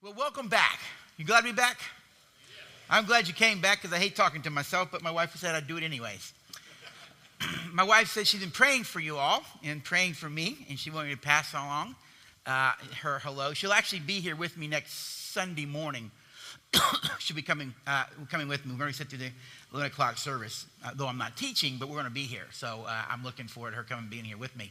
Well, welcome back. You glad to be back? I'm glad you came back because I hate talking to myself, but my wife said I'd do it anyways. My wife said she's been praying for you all and praying for me, and she wanted me to pass along her hello. She'll actually be here with me next Sunday morning. She'll be coming with me. We're going to sit through the 11 o'clock service, though I'm not teaching, but we're going to be here. So I'm looking forward to her coming and being here with me.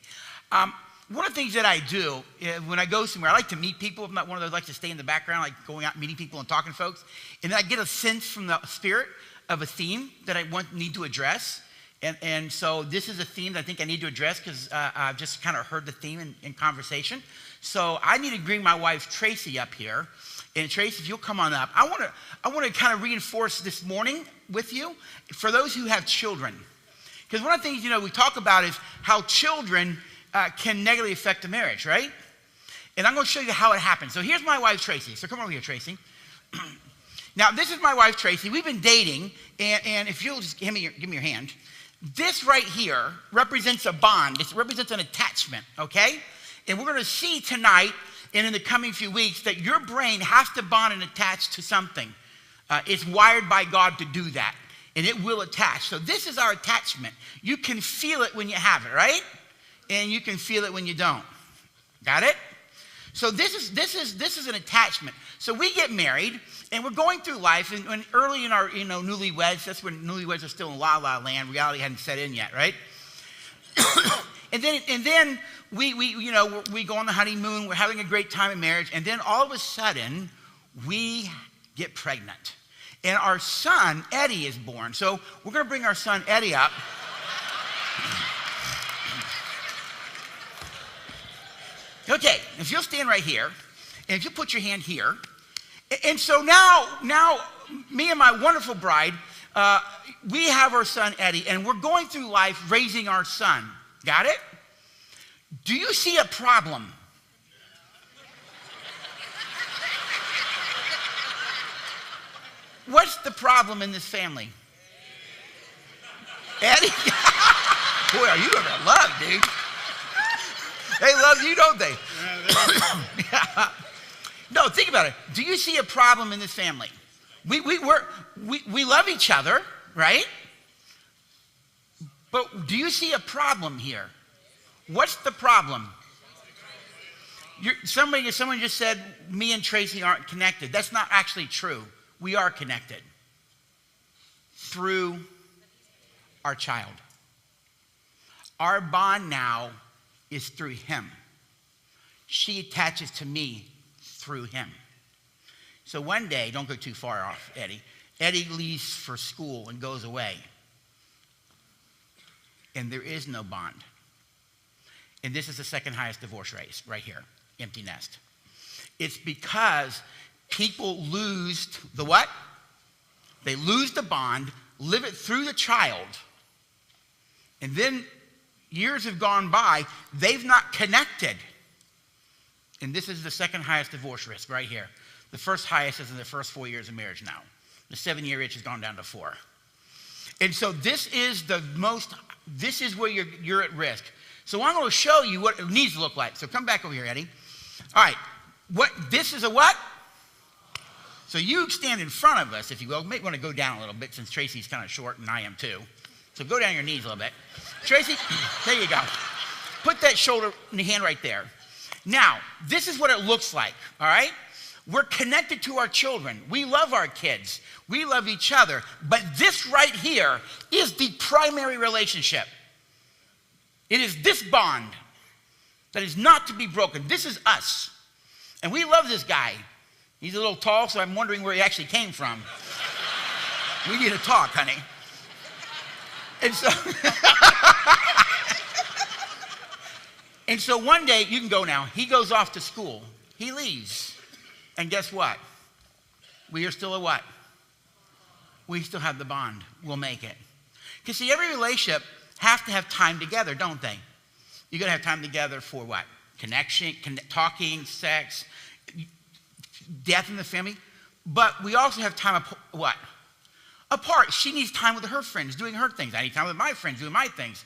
One of the things that I do when I go somewhere, I like to meet people. I'm not one of those that likes to stay in the background, like going out and meeting people and talking to folks. And then I get a sense from the spirit of a theme that I need to address. And so this is a theme that I think I need to address because I've just kind of heard the theme in conversation. So I need to bring my wife, Tracy, up here. And Tracy, if you'll come on up. I want to kind of reinforce this morning with you for those who have children. Because one of the things, we talk about is how children can negatively affect a marriage, right? And I'm going to show you how it happens. So here's my wife, Tracy. So come over here, Tracy. Now, this is my wife, Tracy. We've been dating, and if you'll just give me your hand. This right here represents a bond. It represents an attachment, okay? And we're going to see tonight and in the coming few weeks that your brain has to bond and attach to something. It's wired by God to do that, and it will attach. So this is our attachment. You can feel it when you have it, right? And you can feel it when you don't. Got it? So this is an attachment. So we get married, and we're going through life, and when early in our newlyweds, that's when newlyweds are still in la la land. Reality hadn't set in yet, right? and then we go on the honeymoon. We're having a great time in marriage, and then all of a sudden we get pregnant, and our son Eddie is born. So we're going to bring our son Eddie up. Okay, if you'll stand right here, and if you put your hand here, and so now me and my wonderful bride, we have our son Eddie, and we're going through life raising our son. Got it? Do you see a problem? What's the problem in this family? Eddie? Boy, are you gonna love, dude. They love you, don't they? Yeah. No, think about it. Do you see a problem in this family? We love each other, right? But do you see a problem here? What's the problem? Someone just said me and Tracy aren't connected. That's not actually true. We are connected through our child. Our bond now is through him. She attaches to me through him. So one day, don't go too far off, Eddie. Eddie leaves for school and goes away. And there is no bond. And this is the second highest divorce rate right here, empty nest. It's because people lose the what? They lose the bond, live it through the child, and then years have gone by, they've not connected. And this is the second highest divorce risk right here. The first highest is in the first 4 years of marriage now. The 7-year itch has gone down to 4. And so this is where you're at risk. So I'm going to show you what it needs to look like. So come back over here, Eddie. All right. This is a what? So you stand in front of us, if you will. You may want to go down a little bit since Tracy's kind of short and I am too. So go down your knees a little bit. Tracy, there you go. Put that shoulder in the hand right there. Now, this is what it looks like, all right? We're connected to our children. We love our kids. We love each other. But this right here is the primary relationship. It is this bond that is not to be broken. This is us. And we love this guy. He's a little tall, so I'm wondering where he actually came from. We need to talk, honey. And so, and so one day, you can go now, he goes off to school. He leaves. And guess what? We are still a what? We still have the bond. We'll make it. Because see, every relationship has to have time together, don't they? You're going to have time together for what? Connection, talking, sex, death in the family. But we also have time what? Apart. She needs time with her friends, doing her things. I need time with my friends, doing my things.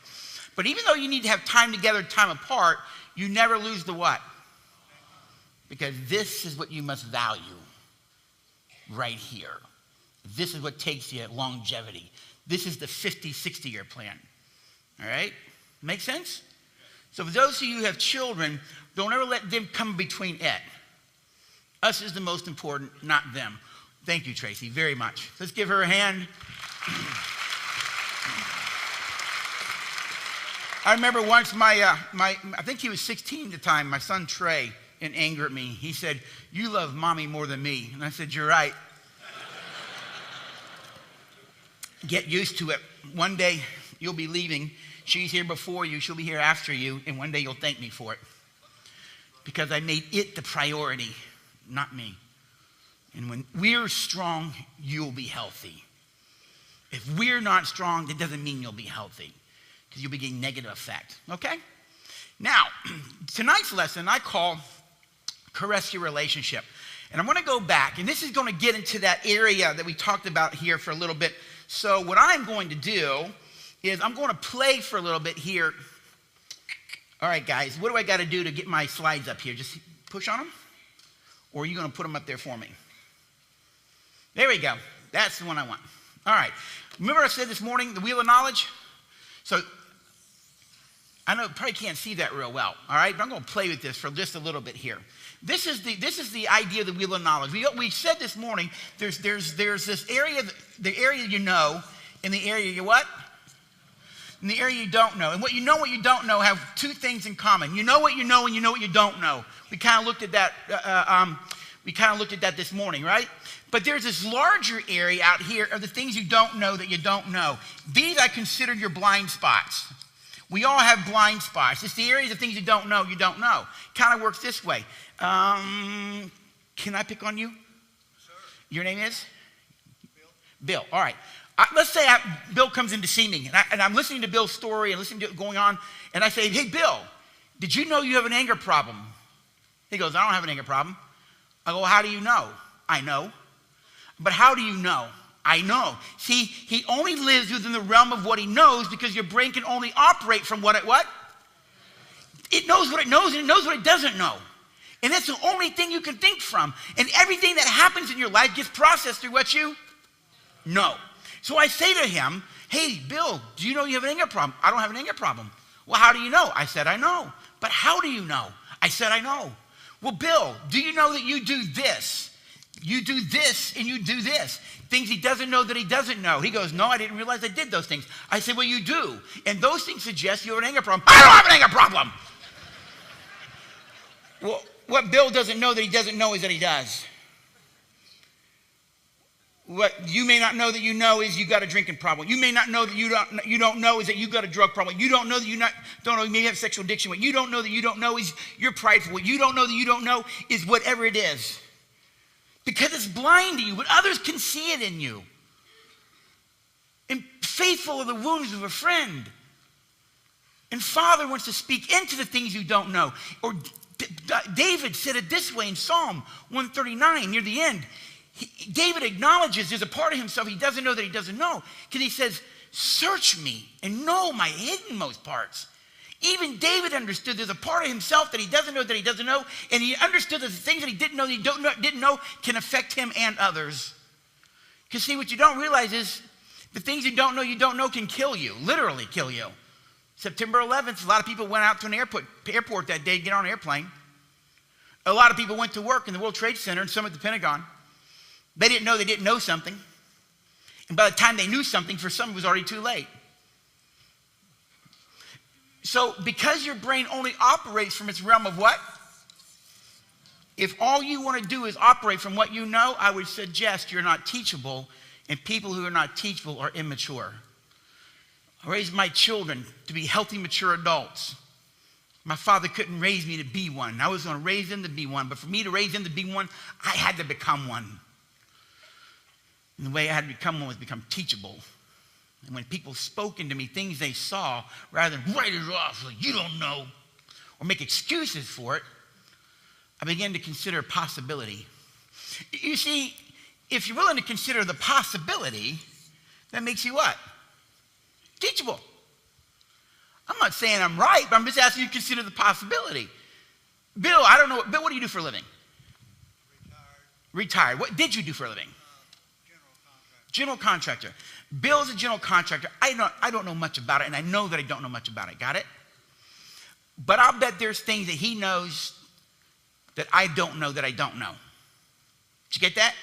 But even though you need to have time together, time apart, you never lose the what? because this is what you must value right here. This is what takes you longevity. This is the 50, 60-year plan. All right? Make sense? So for those of you who have children, don't ever let them come between it. Us is the most important, not them. Thank you, Tracy, very much. Let's give her a hand. I remember once I think he was 16 at the time, my son Trey, in anger at me, he said, "You love mommy more than me." And I said, "You're right." Get used to it. One day you'll be leaving. She's here before you. She'll be here after you. And one day you'll thank me for it. Because I made it the priority, not me. And when we're strong, you'll be healthy. If we're not strong, that doesn't mean you'll be healthy. Because you'll be getting negative effect. Okay? Now, tonight's lesson I call Caress Your Relationship. And I'm going to go back. And this is going to get into that area that we talked about here for a little bit. So what I'm going to do is I'm going to play for a little bit here. All right, guys, what do I got to do to get my slides up here? Just push on them? Or are you going to put them up there for me? There we go. That's the one I want. All right. Remember I said this morning, the wheel of knowledge? So I know you probably can't see that real well, all right? But I'm going to play with this for just a little bit here. This is the idea of the wheel of knowledge. We said this morning, there's this area, the area you know, and the area you what? And the area you don't know. And what you don't know have two things in common. You know what you know and you know what you don't know. We kind of looked at that this morning, right? But there's this larger area out here of the things you don't know that you don't know. These I consider your blind spots. We all have blind spots. It's the areas of things you don't know. Kind of works this way. Can I pick on you? Sir. Your name is? Bill. All right. Let's say Bill comes in to see me, and I'm listening to Bill's story and listening to it going on, and I say, "Hey, Bill, did you know you have an anger problem?" He goes, "I don't have an anger problem." I go, "How do you know?" "I know." "But how do you know?" "I know." See, he only lives within the realm of what he knows because your brain can only operate from what? It knows what it knows and it knows what it doesn't know. And that's the only thing you can think from. And everything that happens in your life gets processed through what you know. So I say to him, "Hey, Bill, do you know you have an anger problem?" "I don't have an anger problem." "Well, how do you know?" I said, "I know." "But how do you know?" I said, "I know." "Well, Bill, do you know that you do this? You do this and you do this." Things he doesn't know that he doesn't know. He goes, "No, I didn't realize I did those things." I said, "Well, you do. And those things suggest you have an anger problem." "I don't have an anger problem." Well, what Bill doesn't know that he doesn't know is that he does. What you may not know that you know is you got a drinking problem. You may not know that you don't know is that you got a drug problem. You don't know that don't know you may have sexual addiction. What you don't know that you don't know is you're prideful. What you don't know that you don't know is whatever it is. Because it's blind to you, but others can see it in you. And faithful are the wounds of a friend. And Father wants to speak into the things you don't know. Or David said it this way in Psalm 139 near the end. David acknowledges there's a part of himself he doesn't know that he doesn't know. Because he says, "Search me and know my hiddenmost parts." Even David understood there's a part of himself that he doesn't know that he doesn't know. And he understood that the things that he didn't know that he didn't know can affect him and others. Because see, what you don't realize is the things you don't know can kill you. Literally kill you. September 11th, a lot of people went out to an airport that day to get on an airplane. A lot of people went to work in the World Trade Center and some at the Pentagon. They didn't know something. And by the time they knew something, for some it was already too late. So because your brain only operates from its realm of what? If all you want to do is operate from what you know, I would suggest you're not teachable, and people who are not teachable are immature. I raised my children to be healthy, mature adults. My father couldn't raise me to be one. I was going to raise them to be one, but for me to raise them to be one, I had to become one. And the way I had to become one was become teachable. And when people spoke into me things they saw, rather than write it off like you don't know or make excuses for it, I began to consider a possibility. You see, if you're willing to consider the possibility, that makes you what? Teachable. I'm not saying I'm right, but I'm just asking you to consider the possibility. Bill, I don't know. Bill, what do you do for a living? Retired. What did you do for a living? General contractor. Bill's a general contractor. I don't know much about it, and I know that I don't know much about it. Got it? But I'll bet there's things that he knows that I don't know that I don't know. Did you get that?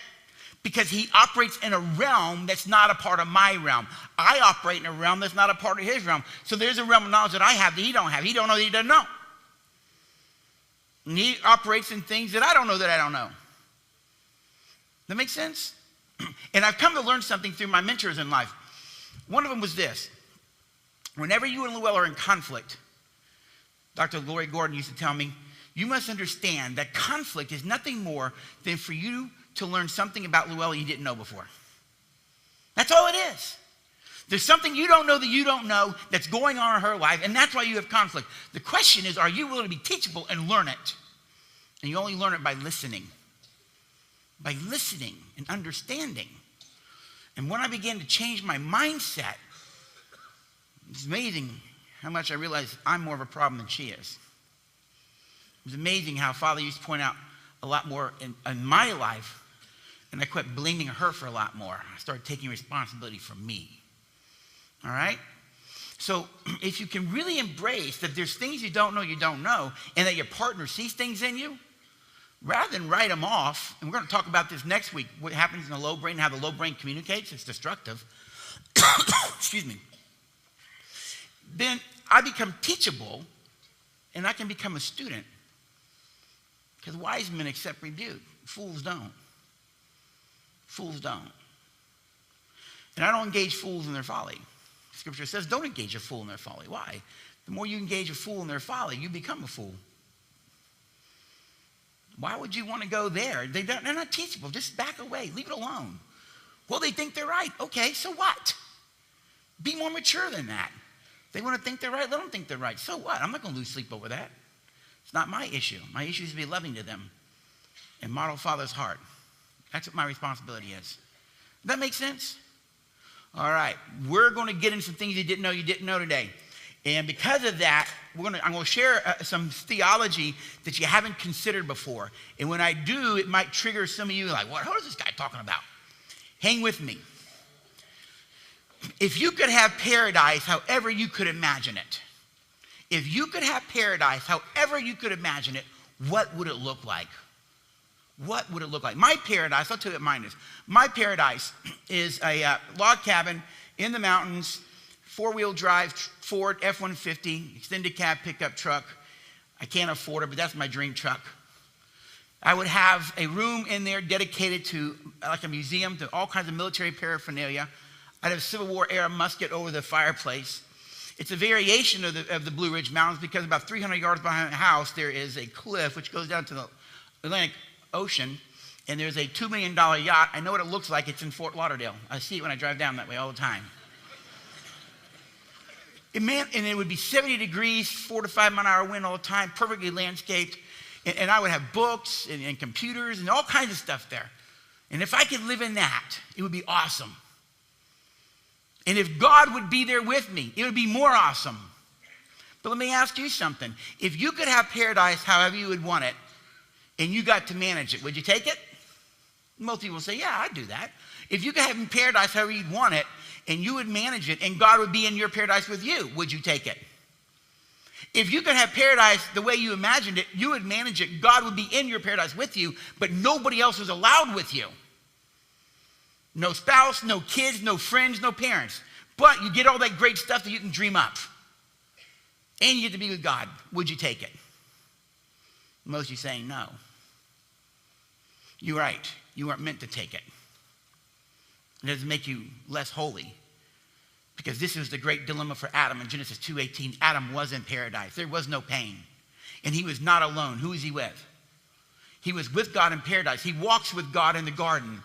Because he operates in a realm that's not a part of my realm. I operate in a realm that's not a part of his realm. So there's a realm of knowledge that I have that he don't have. He don't know that he doesn't know. And he operates in things that I don't know that I don't know. That makes sense? And I've come to learn something through my mentors in life. One of them was this. Whenever you and Llewellyn are in conflict, Dr. Lori Gordon used to tell me, you must understand that conflict is nothing more than for you to learn something about Llewellyn you didn't know before. That's all it is. There's something you don't know that you don't know that's going on in her life, and that's why you have conflict. The question is, are you willing to be teachable and learn it? And you only learn it by listening. By listening and understanding. And when I began to change my mindset, it's amazing how much I realized I'm more of a problem than she is. It was amazing how Father used to point out a lot more in my life, and I quit blaming her for a lot more. I started taking responsibility for me. All right? So if you can really embrace that there's things you don't know, and that your partner sees things in you, rather than write them off, and we're going to talk about this next week, what happens in the low brain, how the low brain communicates, it's destructive. Excuse me. Then I become teachable, and I can become a student. Because wise men accept rebuke. Fools don't. Fools don't. And I don't engage fools in their folly. Scripture says don't engage a fool in their folly. Why? The more you engage a fool in their folly, you become a fool. Why would you want to go there? They're not teachable. Just back away. Leave it alone. Well, they think they're right. Okay, so what? Be more mature than that. They want to think they're right. Let them think they're right. So what? I'm not going to lose sleep over that. It's not my issue. My issue is to be loving to them and model Father's heart. That's what my responsibility is. Does that make sense? All right. We're going to get into some things you didn't know today. And because of that, I'm going to share some theology that you haven't considered before. And when I do, it might trigger some of you like, what is this guy talking about? Hang with me. If you could have paradise however you could imagine it, if you could have paradise however you could imagine it, what would it look like? What would it look like? My paradise, I'll tell you what mine is. My paradise is a log cabin in the mountains, four-wheel drive Ford F-150, extended cab pickup truck. I can't afford it, but that's my dream truck. I would have a room in there dedicated to like a museum, to all kinds of military paraphernalia. I'd have a Civil War era musket over the fireplace. It's a variation of the Blue Ridge Mountains because about 300 yards behind the house, there is a cliff which goes down to the Atlantic Ocean, and there's a $2 million yacht. I know what it looks like. It's in Fort Lauderdale. I see it when I drive down that way all the time. And it would be 70 degrees, 4 to 5 mile-an-hour wind all the time, perfectly landscaped. And I would have books and computers and all kinds of stuff there. And if I could live in that, it would be awesome. And if God would be there with me, it would be more awesome. But let me ask you something. If you could have paradise however you would want it, and you got to manage it, would you take it? Most people say, yeah, I'd do that. If you could have paradise however you'd want it, and you would manage it, and God would be in your paradise with you, would you take it? If you could have paradise the way you imagined it, you would manage it, God would be in your paradise with you, but nobody else was allowed with you. No spouse, no kids, no friends, no parents. But you get all that great stuff that you can dream up. And you get to be with God. Would you take it? Most of you saying no. You're right. You aren't meant to take it. It doesn't make you less holy. Because this was the great dilemma for Adam in Genesis 2:18. Adam was in paradise. There was no pain. And he was not alone. Who was he with? He was with God in paradise. He walks with God in the garden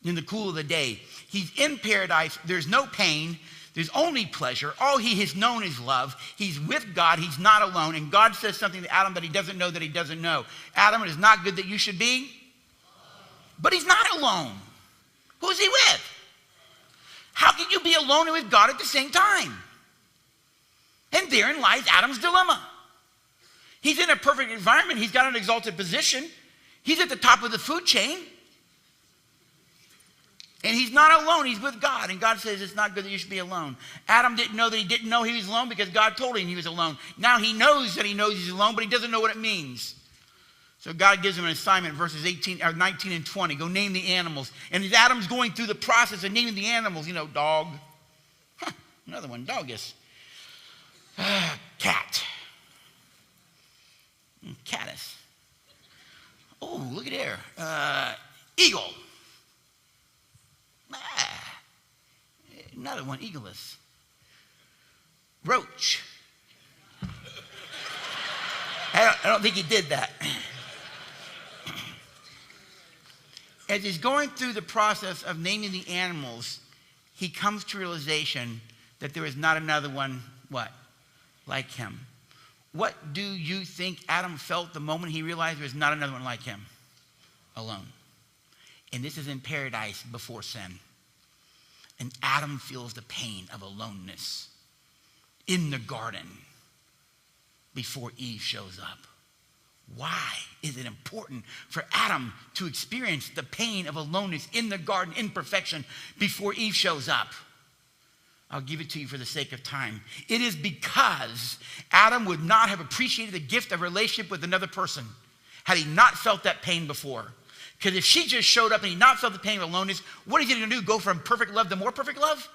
in the cool of the day. He's in paradise. There's no pain. There's only pleasure. All he has known is love. He's with God. He's not alone. And God says something to Adam that he doesn't know that he doesn't know. Adam, it is not good that you should be. But he's not alone. Who's he with? How can you be alone and with God at the same time? And therein lies Adam's dilemma. He's in a perfect environment. He's got an exalted position. He's at the top of the food chain. And he's not alone. He's with God. And God says it's not good that you should be alone. Adam didn't know that he didn't know he was alone because God told him he was alone. Now he knows that he knows he's alone, but he doesn't know what it means. So God gives him an assignment, verses 19 and 20. Go name the animals. And as Adam's going through the process of naming the animals, dog. Another one, doggus. Cat. Caddis. Oh, look at there. Eagle. Another one, eagleless. Roach. I don't think he did that. As he's going through the process of naming the animals, he comes to realization that there is not another one, what? Like him. What do you think Adam felt the moment he realized there was not another one like him? Alone. And this is in paradise before sin. And Adam feels the pain of aloneness in the garden before Eve shows up. Why is it important for Adam to experience the pain of aloneness in the garden, imperfection, before Eve shows up? I'll give it to you for the sake of time. It is because Adam would not have appreciated the gift of relationship with another person had he not felt that pain before. Because if she just showed up and he not felt the pain of aloneness, what is he going to do? Go from perfect love to more perfect love?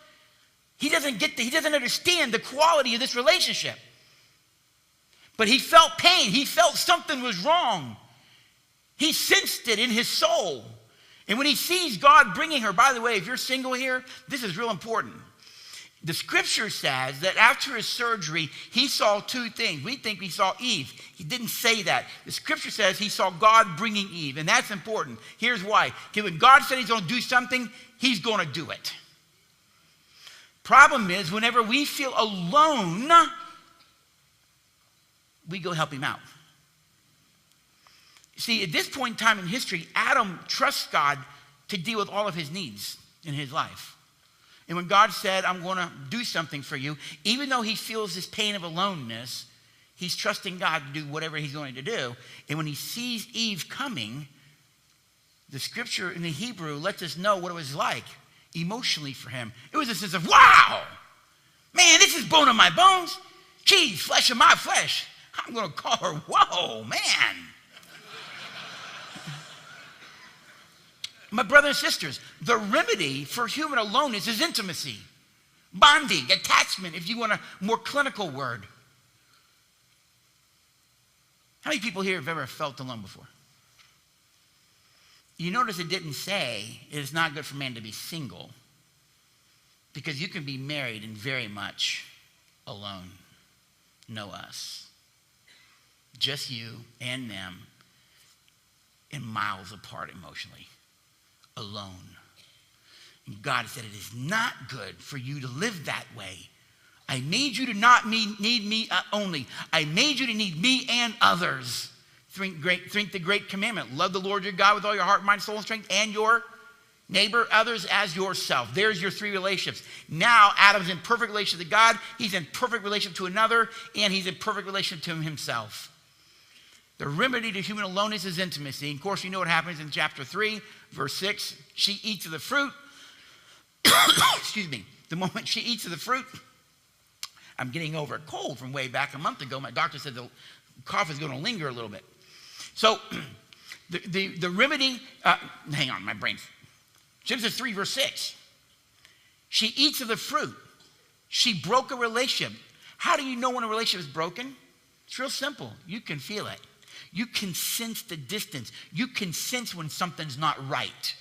He doesn't understand the quality of this relationship. But he felt pain. He felt something was wrong. He sensed it in his soul. And when he sees God bringing her, by the way, if you're single here, this is real important. The scripture says that after his surgery, he saw two things. We think he saw Eve. He didn't say that. The scripture says he saw God bringing Eve, and that's important. Here's why. Because when God said he's going to do something, he's going to do it. Problem is, whenever we feel alone, we go help him out. See, at this point in time in history, Adam trusts God to deal with all of his needs in his life. And when God said, I'm going to do something for you, even though he feels this pain of aloneness, he's trusting God to do whatever he's going to do. And when he sees Eve coming, the scripture in the Hebrew lets us know what it was like emotionally for him. It was a sense of, wow, man, this is bone of my bones. She's flesh of my flesh. I'm going to call her, whoa, man. My brothers and sisters, the remedy for human aloneness is intimacy, bonding, attachment, if you want a more clinical word. How many people here have ever felt alone before? You notice it didn't say it is not good for man to be single, because you can be married and very much alone. Know us. Just you and them, and miles apart emotionally. Alone. And God said it is not good for you to live that way. I made you to not need me only. I made you to need me and others. Think the great commandment. Love the Lord your God with all your heart, mind, soul, and strength, and your neighbor, others as yourself. There's your three relationships. Now Adam's in perfect relationship to God. He's in perfect relationship to another, and he's in perfect relationship to himself. The remedy to human aloneness is intimacy. And of course, you know what happens in chapter 3, verse 6. She eats of the fruit. Excuse me. The moment she eats of the fruit, I'm getting over a cold from way back a month ago. My doctor said the cough is going to linger a little bit. So the remedy, hang on, my brain. Genesis 3, verse 6. She eats of the fruit. She broke a relationship. How do you know when a relationship is broken? It's real simple. You can feel it. You can sense the distance. You can sense when something's not right.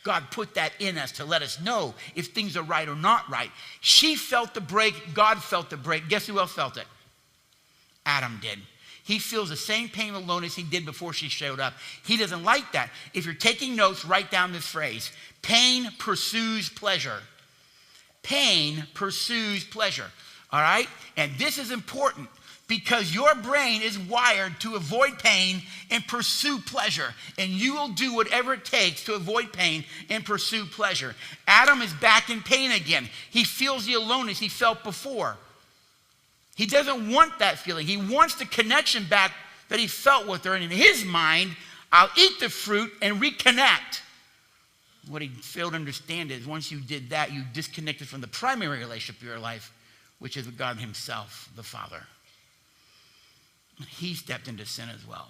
God put that in us to let us know if things are right or not right. She felt the break. God felt the break. Guess who else felt it? Adam did. He feels the same pain of aloneness he did before she showed up. He doesn't like that. If you're taking notes, write down this phrase. Pain pursues pleasure. Pain pursues pleasure. All right? And this is important, because your brain is wired to avoid pain and pursue pleasure. And you will do whatever it takes to avoid pain and pursue pleasure. Adam is back in pain again. He feels the aloneness he felt before. He doesn't want that feeling. He wants the connection back that he felt with her. And in his mind, I'll eat the fruit and reconnect. What he failed to understand is once you did that, you disconnected from the primary relationship of your life, which is with God himself, the Father. He stepped into sin as well.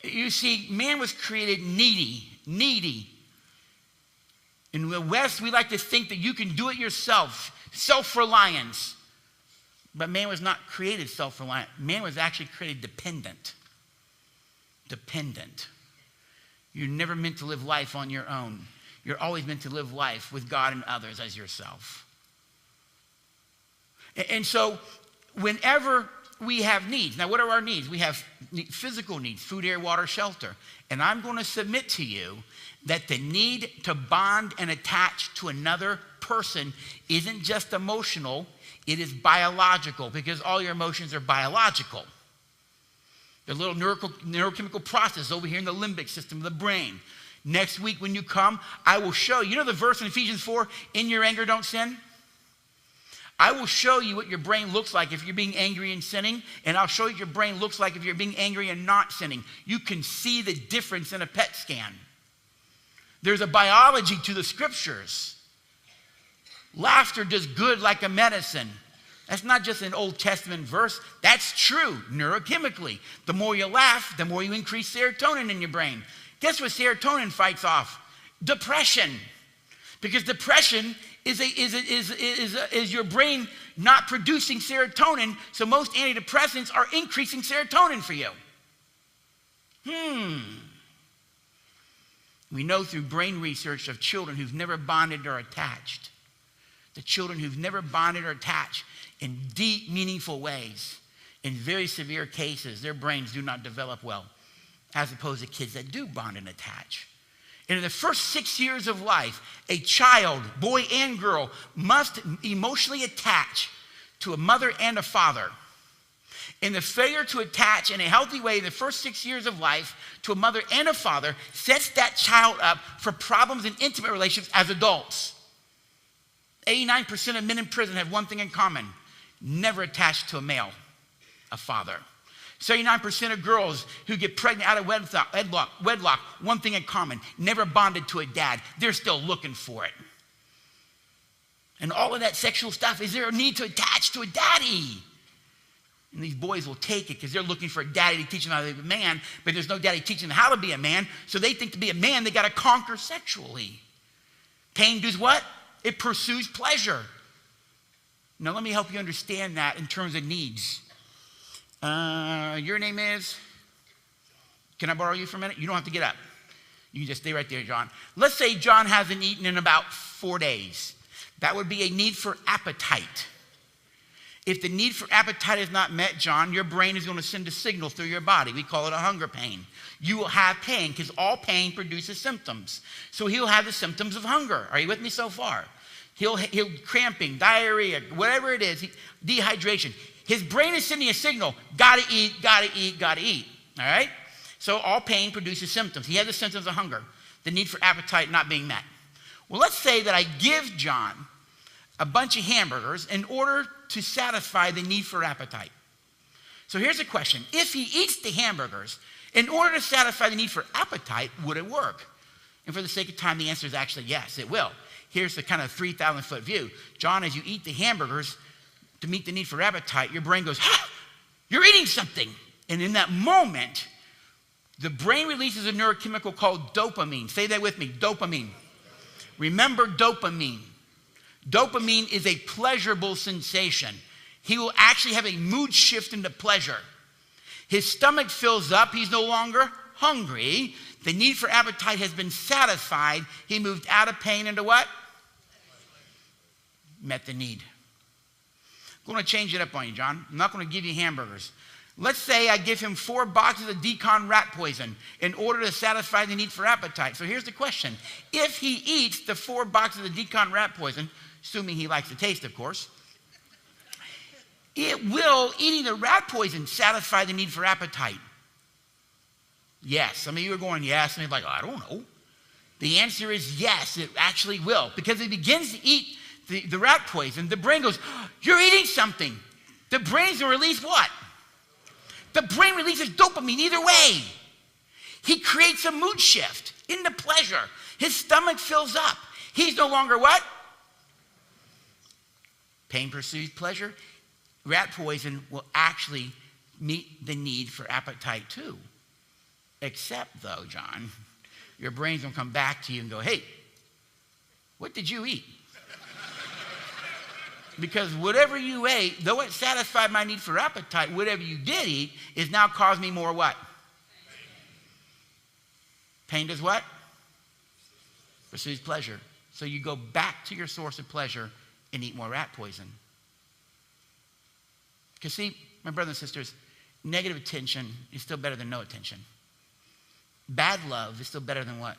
You see, man was created needy. In the West, we like to think that you can do it yourself, self-reliance. But man was not created self-reliant. Man was actually created dependent. Dependent. You're never meant to live life on your own. You're always meant to live life with God and others as yourself. And so, whenever we have needs. Now, what are our needs? We have physical needs, food, air, water, shelter. And I'm going to submit to you that the need to bond and attach to another person isn't just emotional, it is biological, because all your emotions are biological. The little neurochemical process over here in the limbic system of the brain. Next week when you come, I will show you. You know the verse in Ephesians 4, in your anger don't sin? I will show you what your brain looks like if you're being angry and sinning, and I'll show you what your brain looks like if you're being angry and not sinning. You can see the difference in a PET scan. There's a biology to the scriptures. Laughter does good like a medicine. That's not just an Old Testament verse. That's true neurochemically. The more you laugh, the more you increase serotonin in your brain. Guess what serotonin fights off? Depression. Because depression is your brain not producing serotonin, so most antidepressants are increasing serotonin for you. We know through brain research of children who've never bonded or attached, the children who've never bonded or attached in deep, meaningful ways, in very severe cases, their brains do not develop well, as opposed to kids that do bond and attach. And in the first 6 years of life, a child, boy and girl, must emotionally attach to a mother and a father. And the failure to attach in a healthy way in the first 6 years of life to a mother and a father sets that child up for problems in intimate relationships as adults. 89% of men in prison have one thing in common: never attached to a male, a father. 79% of girls who get pregnant out of wedlock, one thing in common: never bonded to a dad. They're still looking for it. And all of that sexual stuff, is there a need to attach to a daddy? And these boys will take it because they're looking for a daddy to teach them how to be a man, but there's no daddy teaching them how to be a man, so they think to be a man, they got to conquer sexually. Pain does what? It pursues pleasure. Now, let me help you understand that in terms of needs. Your name is? Can I borrow you for a minute? You don't have to get up. You can just stay right there, John. Let's say John hasn't eaten in about 4 days. That would be a need for appetite. If the need for appetite is not met, John, your brain is going to send a signal through your body. We call it a hunger pain. You will have pain because all pain produces symptoms. So he'll have the symptoms of hunger. Are you with me so far? He'll cramping, diarrhea, whatever it is, dehydration. His brain is sending a signal: gotta eat, gotta eat, gotta eat. All right? So all pain produces symptoms. He has the symptoms of hunger, the need for appetite not being met. Well, let's say that I give John a bunch of hamburgers in order to satisfy the need for appetite. So here's a question. If he eats the hamburgers in order to satisfy the need for appetite, would it work? And for the sake of time, the answer is actually yes, it will. Here's the kind of 3,000-foot view. John, as you eat the hamburgers to meet the need for appetite, your brain goes, "Ha! You're eating something." And in that moment, the brain releases a neurochemical called dopamine. Say that with me, dopamine. Remember dopamine. Dopamine is a pleasurable sensation. He will actually have a mood shift into pleasure. His stomach fills up. He's no longer hungry. The need for appetite has been satisfied. He moved out of pain into what? Met the need. I'm going to change it up on you, John. I'm not going to give you hamburgers. Let's say I give him 4 boxes of decon rat poison in order to satisfy the need for appetite. So here's the question. If he eats the 4 boxes of decon rat poison, assuming he likes the taste, of course, will eating the rat poison satisfy the need for appetite? Yes. Some of you are going, yes. And you're like, I don't know. The answer is yes, it actually will. Because if he begins to eat the rat poison, the brain goes, "You're eating something." The brain's going to release what? The brain releases dopamine either way. He creates a mood shift into pleasure. His stomach fills up. He's no longer what? Pain pursues pleasure. Rat poison will actually meet the need for appetite too. Except though, John, your brain's gonna come back to you and go, hey, what did you eat? Because whatever you ate, though it satisfied my need for appetite, whatever you did eat is now causing me more what? Pain does what? Pursues pleasure. So you go back to your source of pleasure and eat more rat poison. Because see, my brothers and sisters, negative attention is still better than no attention. Bad love is still better than what?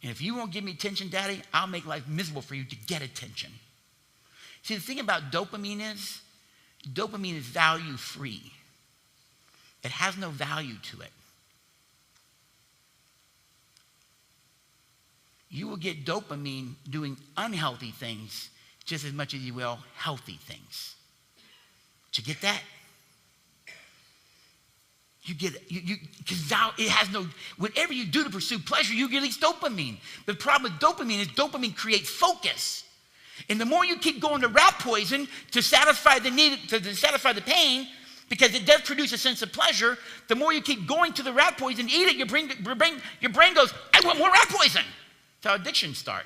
And if you won't give me attention, Daddy, I'll make life miserable for you to get attention. See, the thing about dopamine is value free. It has no value to it. You will get dopamine doing unhealthy things just as much as you will healthy things. Did you get that? You get it. Because it has no, whatever you do to pursue pleasure, you release dopamine. The problem with dopamine is dopamine creates focus. And the more you keep going to rat poison to satisfy the need, to satisfy the pain, because it does produce a sense of pleasure, the more you keep going to the rat poison, eat it, your brain goes, I want more rat poison. That's how addictions start.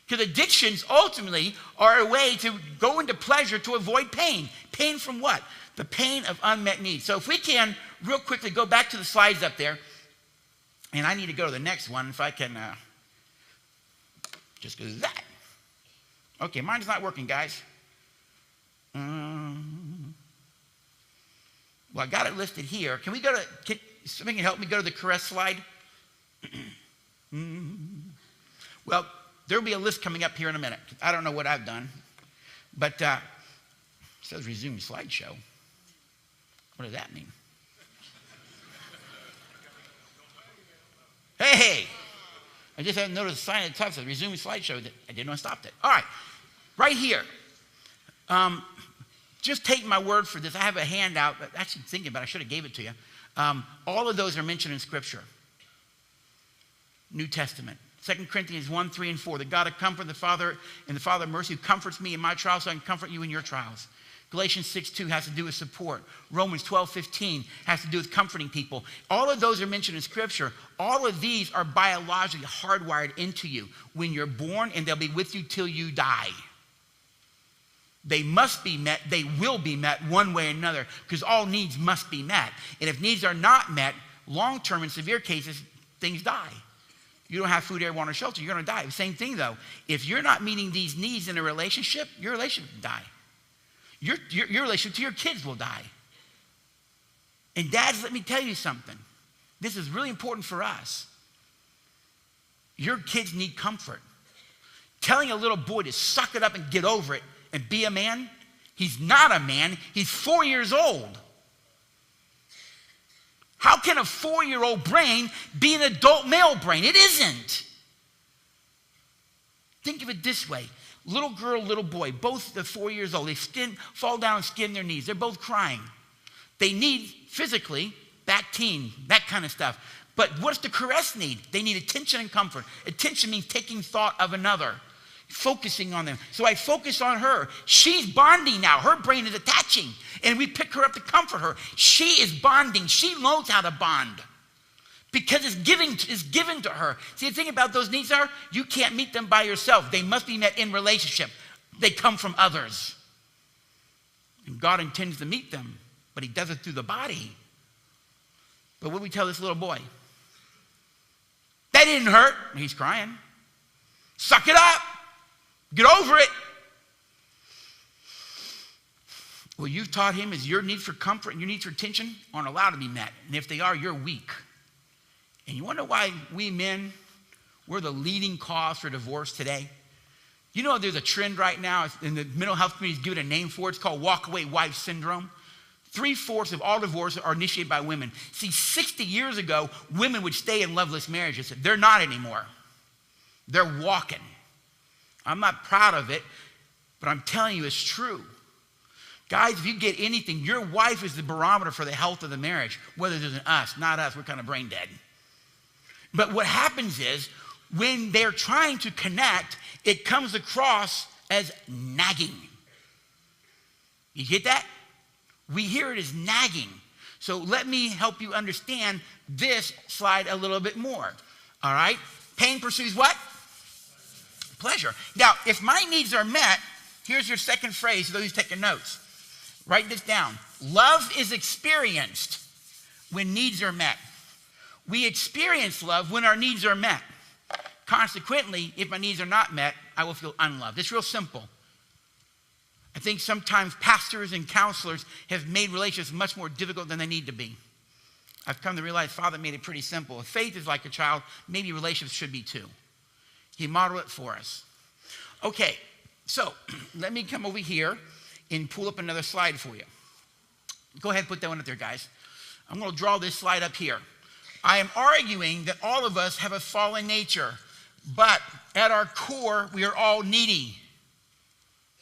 Because addictions ultimately are a way to go into pleasure to avoid pain. Pain from what? The pain of unmet needs. So if we can, real quickly, go back to the slides up there. And I need to go to the next one if I can just go to that. Okay, mine's not working, guys. Well, I got it listed here. Can we go to, can somebody help me go to the CARESS slide? Well, there'll be a list coming up here in a minute. I don't know what I've done, but it says resume slideshow. What does that mean? Hey! I just hadn't noticed a sign at the top that says resume slideshow. I didn't know I stopped it. All right, right here. Just take my word for this. I have a handout. Actually, thinking about it, I should have gave it to you. All of those are mentioned in Scripture. New Testament. 2 Corinthians 1, 3, and 4. The God of comfort, the Father, and the Father of mercy, who comforts me in my trials so I can comfort you in your trials. Galatians 6:2 has to do with support. Romans 12:15 has to do with comforting people. All of those are mentioned in Scripture. All of these are biologically hardwired into you when you're born, and they'll be with you till you die. They must be met. They will be met one way or another because all needs must be met. And if needs are not met, long-term in severe cases, things die. You don't have food, air, water, shelter, you're going to die. Same thing, though. If you're not meeting these needs in a relationship, your relationship will die. Your relationship to your kids will die. And dads, let me tell you something. This is really important for us. Your kids need comfort. Telling a little boy to suck it up and get over it and be a man, he's not a man. He's 4 years old. How can a 4-year-old brain be an adult male brain? It isn't. Think of it this way. Little girl, little boy, both are 4 years old. They fall down and skin their knees. They're both crying. They need physically, back teen, that kind of stuff. But what's the caress need? They need attention and comfort. Attention means taking thought of another, focusing on them. So I focus on her. She's bonding now. Her brain is attaching. And we pick her up to comfort her. She is bonding. She knows how to bond. Because it's given to her. See, the thing about those needs are, you can't meet them by yourself. They must be met in relationship. They come from others. And God intends to meet them, but he does it through the body. But what do we tell this little boy? That didn't hurt. He's crying. Suck it up. Get over it. Well, you've taught him is your need for comfort and your need for attention aren't allowed to be met. And if they are, you're weak. And you wonder why we men, we're the leading cause for divorce today? You know there's a trend right now in the mental health community is given a name for it. It's called walkaway wife syndrome. 3/4 of all divorces are initiated by women. See, 60 years ago, women would stay in loveless marriages. They're not anymore. They're walking. I'm not proud of it, but I'm telling you it's true. Guys, if you get anything, your wife is the barometer for the health of the marriage, whether it's us, not us. We're kind of brain dead. But what happens is when they're trying to connect, it comes across as nagging. You get that? We hear it as nagging. So let me help you understand this slide a little bit more. All right? Pain pursues what? Pleasure. Now, if my needs are met, here's your second phrase, those who's taking notes. Write this down. Love is experienced when needs are met. We experience love when our needs are met. Consequently, if my needs are not met, I will feel unloved. It's real simple. I think sometimes pastors and counselors have made relationships much more difficult than they need to be. I've come to realize Father made it pretty simple. If faith is like a child, maybe relationships should be too. He modeled it for us. Okay, so let me come over here and pull up another slide for you. Go ahead and put that one up there, guys. I'm going to draw this slide up here. I am arguing that all of us have a fallen nature, but at our core, we are all needy.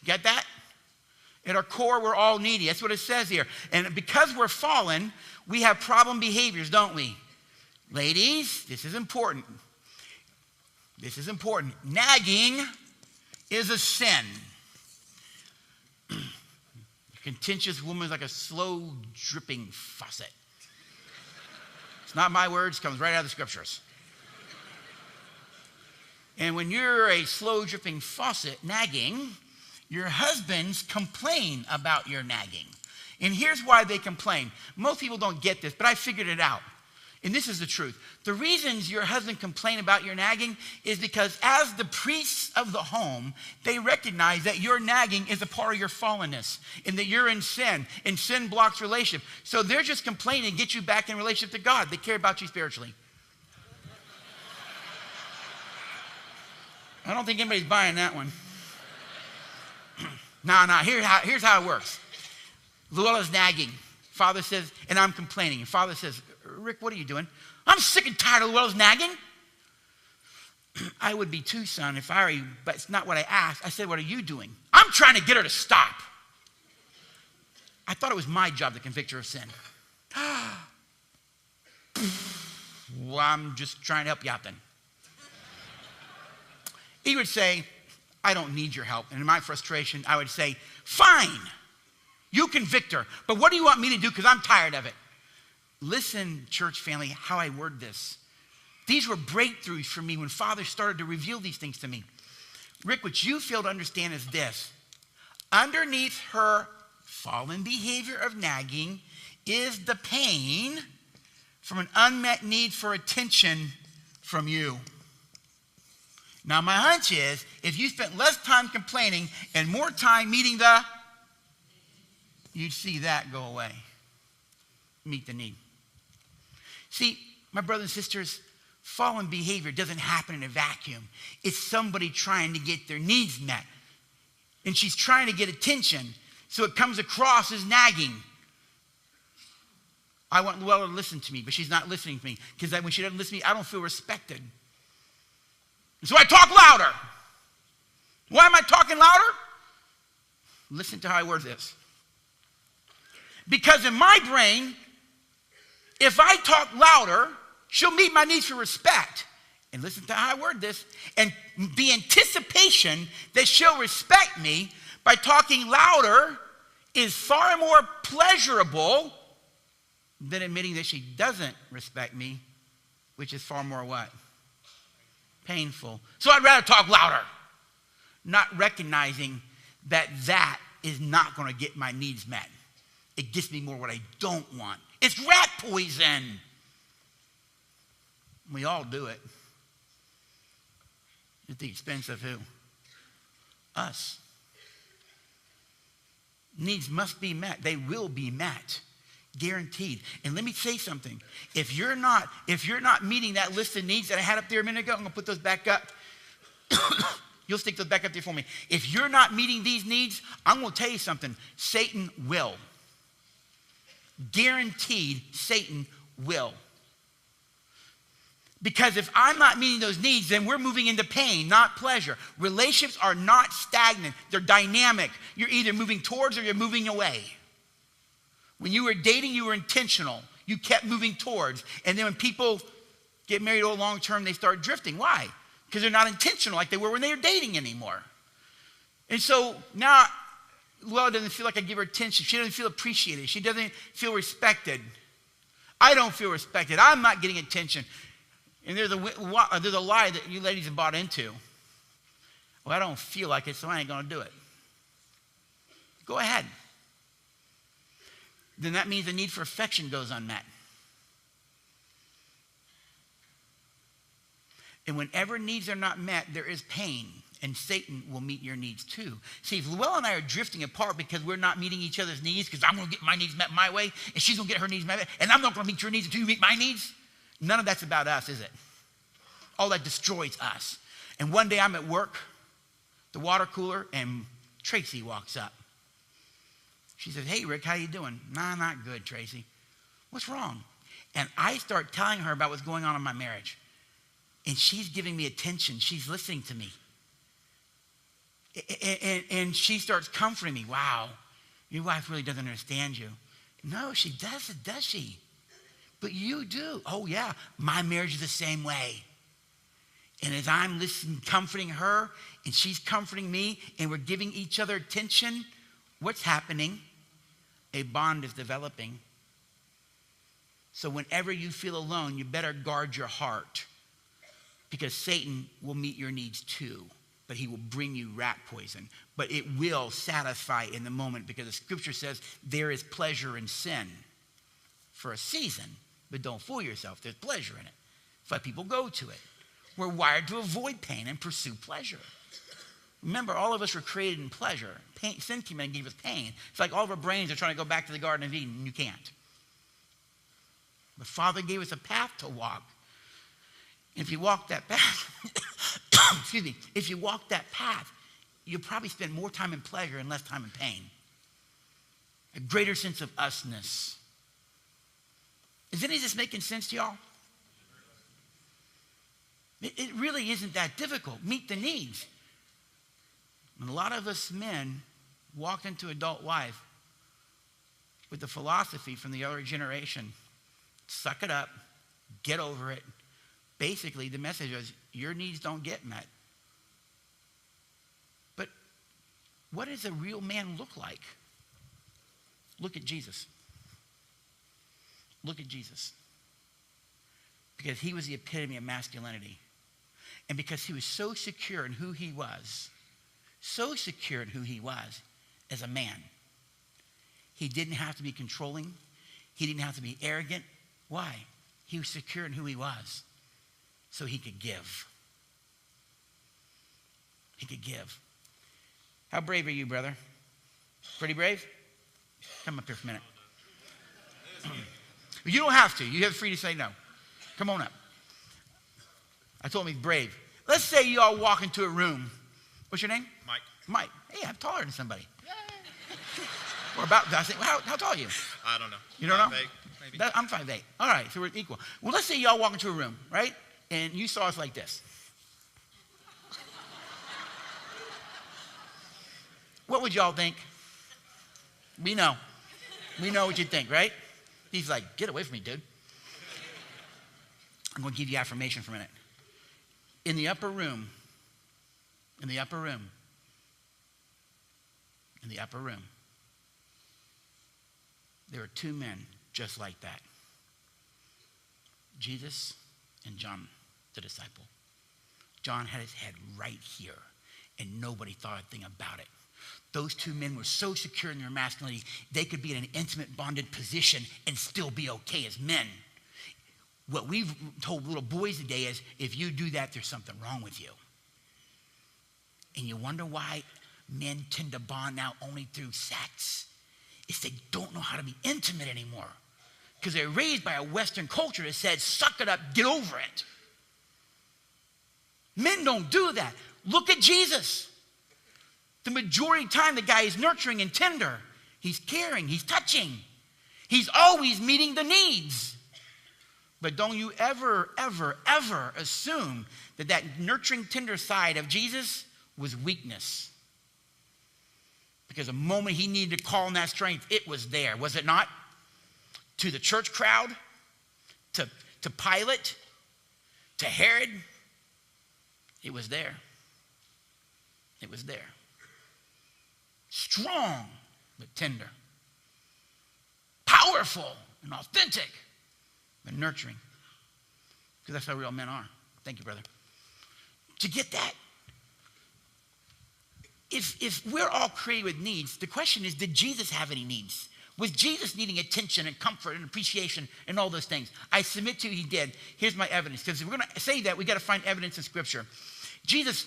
Get that? At our core, we're all needy. That's what it says here. And because we're fallen, we have problem behaviors, don't we? Ladies, this is important. This is important. Nagging is a sin. A contentious woman is like a slow dripping faucet. It's not my words, it comes right out of the scriptures. And when you're a slow dripping faucet nagging, your husbands complain about your nagging. And here's why they complain. Most people don't get this, but I figured it out. And this is the truth. The reasons your husband complain about your nagging is because as the priests of the home, they recognize that your nagging is a part of your fallenness and that you're in sin, and sin blocks relationship. So they're just complaining to get you back in relationship to God. They care about you spiritually. I don't think anybody's buying that one. No, here's how it works. Luella's nagging. Father says, and I'm complaining. And Father says, Rick, what are you doing? I'm sick and tired of Luella's nagging. I would be too, son, if I were you, but it's not what I asked. I said, what are you doing? I'm trying to get her to stop. I thought it was my job to convict her of sin. Well, I'm just trying to help you out then. He would say, I don't need your help. And in my frustration, I would say, fine, you convict her. But what do you want me to do? Because I'm tired of it. Listen, church family, how I word this. These were breakthroughs for me when Father started to reveal these things to me. Rick, what you fail to understand is this. Underneath her fallen behavior of nagging is the pain from an unmet need for attention from you. Now, my hunch is, if you spent less time complaining and more time meeting you'd see that go away. Meet the need. See, my brothers and sisters, fallen behavior doesn't happen in a vacuum. It's somebody trying to get their needs met. And she's trying to get attention, so it comes across as nagging. I want Luella to listen to me, but she's not listening to me. Because when she doesn't listen to me, I don't feel respected. And so I talk louder. Why am I talking louder? Listen to how I word this. Because in my brain, if I talk louder, she'll meet my needs for respect. And listen to how I word this. And the anticipation that she'll respect me by talking louder is far more pleasurable than admitting that she doesn't respect me, which is far more what? Painful. So I'd rather talk louder, not recognizing that is not going to get my needs met. It gets me more what I don't want. It's rat poison. We all do it. At the expense of who? Us. Needs must be met. They will be met. Guaranteed. And let me say something. If you're not meeting that list of needs that I had up there a minute ago, I'm going to put those back up. You'll stick those back up there for me. If you're not meeting these needs, I'm going to tell you something. Satan will. Guaranteed, Satan will. Because if I'm not meeting those needs, then we're moving into pain, not pleasure. Relationships are not stagnant. They're dynamic. You're either moving towards or you're moving away. When you were dating, you were intentional. You kept moving towards. And then when people get married over long term, they start drifting. Why? Because they're not intentional like they were when they were dating anymore. And so now, Luella doesn't feel like I give her attention. She doesn't feel appreciated. She doesn't feel respected. I don't feel respected. I'm not getting attention. And there's a lie that you ladies have bought into. Well, I don't feel like it, so I ain't going to do it. Go ahead. Then that means the need for affection goes unmet. And whenever needs are not met, there is pain. And Satan will meet your needs too. See, if Luella and I are drifting apart because we're not meeting each other's needs, because I'm going to get my needs met my way, and she's going to get her needs met, and I'm not going to meet your needs until you meet my needs, none of that's about us, is it? All that destroys us. And one day I'm at work, the water cooler, and Tracy walks up. She says, hey, Rick, how you doing? Nah, not good, Tracy. What's wrong? And I start telling her about what's going on in my marriage. And she's giving me attention. She's listening to me. And she starts comforting me. Wow, your wife really doesn't understand you. No, she doesn't, does she? But you do. Oh, yeah, my marriage is the same way. And as I'm listening, comforting her, and she's comforting me, and we're giving each other attention, what's happening? A bond is developing. So whenever you feel alone, you better guard your heart, because Satan will meet your needs too. But he will bring you rat poison. But it will satisfy in the moment, because the scripture says there is pleasure in sin for a season. But don't fool yourself. There's pleasure in it. That's why people go to it. We're wired to avoid pain and pursue pleasure. Remember, all of us were created in pleasure. Sin came in and gave us pain. It's like all of our brains are trying to go back to the Garden of Eden, and you can't. The Father gave us a path to walk. If you walk that path, excuse me, if you walk that path, you'll probably spend more time in pleasure and less time in pain. A greater sense of usness. Is any of this making sense to y'all? It really isn't that difficult. Meet the needs. And a lot of us men walked into adult life with the philosophy from the other generation: suck it up, get over it. Basically, the message is your needs don't get met. But what does a real man look like? Look at Jesus. Look at Jesus. Because he was the epitome of masculinity. And because he was so secure in who he was, as a man, he didn't have to be controlling. He didn't have to be arrogant. Why? He was secure in who he was, so he could give. He could give. How brave are you, brother? Pretty brave? Come up here for a minute. You don't have to. You have free to say no. Come on up. I told him he's brave. Let's say you all walk into a room. What's your name? Mike. Mike. Hey, I'm taller than somebody. Or about, I say, well, how tall are you? I don't know. You don't know? 5'8", maybe. I'm 5'8". All right, so we're equal. Well, let's say y'all walk into a room, right? And you saw us like this. What would y'all think? We know. We know what you think, right? He's like, get away from me, dude. I'm going to give you affirmation for a minute. In the upper room, there are two men just like that. Jesus and John, the disciple. John had his head right here, and nobody thought a thing about it. Those two men were so secure in their masculinity, they could be in an intimate, bonded position and still be okay as men. What we've told little boys today is, if you do that, there's something wrong with you. And you wonder why men tend to bond now only through sex. It's they don't know how to be intimate anymore. Because they're raised by a Western culture that said, suck it up, get over it. Men don't do that. Look at Jesus. The majority of the time, the guy is nurturing and tender. He's caring, he's touching. He's always meeting the needs. But don't you ever, ever, ever assume that that nurturing, tender side of Jesus was weakness. Because the moment he needed to call on that strength, it was there, was it not? To the church crowd, to Pilate, to Herod, it was there. It was there. Strong, but tender. Powerful and authentic, but nurturing. Because that's how real men are. Thank you, brother. To get that, if we're all created with needs, the question is, did Jesus have any needs? Was Jesus needing attention and comfort and appreciation and all those things? I submit to you he did. Here's my evidence. Because if we're going to say that, we got to find evidence in Scripture. Jesus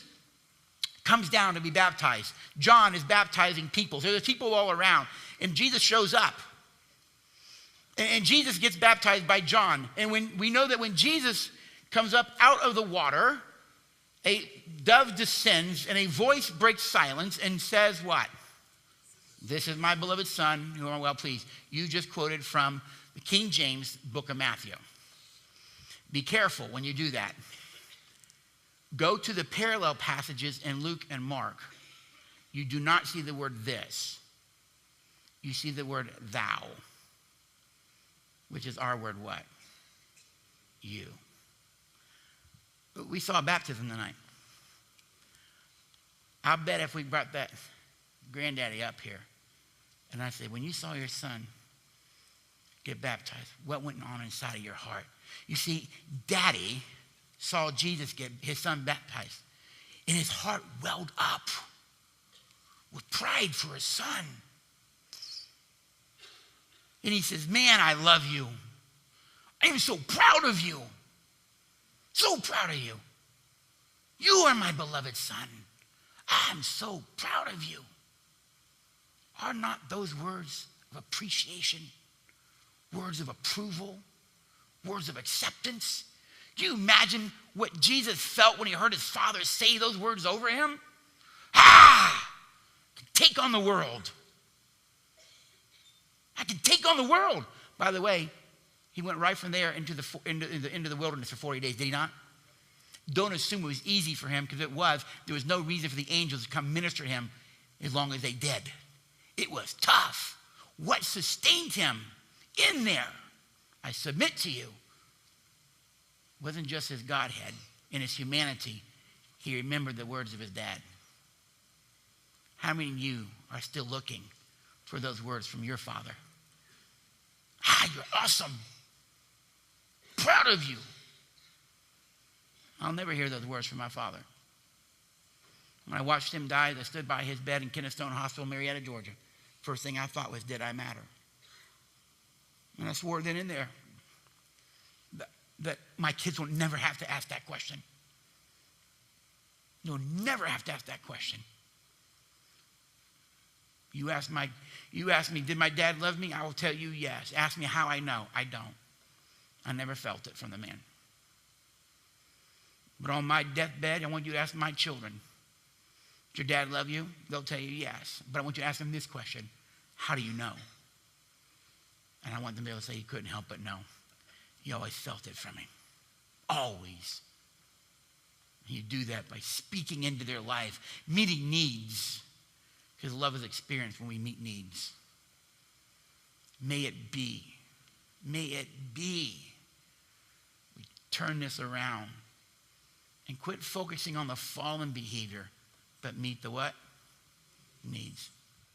comes down to be baptized. John is baptizing people. So there's people all around. And Jesus shows up. And Jesus gets baptized by John. And we know that when Jesus comes up out of the water, a dove descends and a voice breaks silence and says what? This is my beloved son, who are well pleased. You just quoted from the King James book of Matthew. Be careful when you do that. Go to the parallel passages in Luke and Mark. You do not see the word this. You see the word thou, which is our word what? You. We saw baptism tonight. I'll bet if we brought that granddaddy up here, and I said, when you saw your son get baptized, what went on inside of your heart? You see, daddy saw Jesus get his son baptized, and his heart welled up with pride for his son. And he says, man, I love you. I am so proud of you. So proud of you. You are my beloved son. I'm so proud of you. Are not those words of appreciation, words of approval, words of acceptance? Do you imagine what Jesus felt when he heard his father say those words over him? Ah! I can take on the world. I can take on the world. By the way, he went right from there into the wilderness for 40 days, did he not? Don't assume it was easy for him, because it was. There was no reason for the angels to come minister to him as long as they did. It was tough. What sustained him in there, I submit to you, wasn't just his Godhead. In his humanity, he remembered the words of his dad. How many of you are still looking for those words from your father? Ah, you're awesome. Proud of you. I'll never hear those words from my father. When I watched him die, I stood by his bed in Kenneth Stone Hospital, Marietta, Georgia. First thing I thought was, did I matter? And I swore then and there that my kids will never have to ask that question. You'll never have to ask that question. You ask me, did my dad love me? I will tell you yes. Ask me how I know. I don't. I never felt it from the man. But on my deathbed, I want you to ask my children, does your dad love you? They'll tell you yes. But I want you to ask them this question: how do you know? And I want them to be able to say, he couldn't help but know. He always felt it from him. Always. And you do that by speaking into their life, meeting needs. Because love is experienced when we meet needs. May it be. May it be. We turn this around and quit focusing on the fallen behavior, but meet the what? Needs.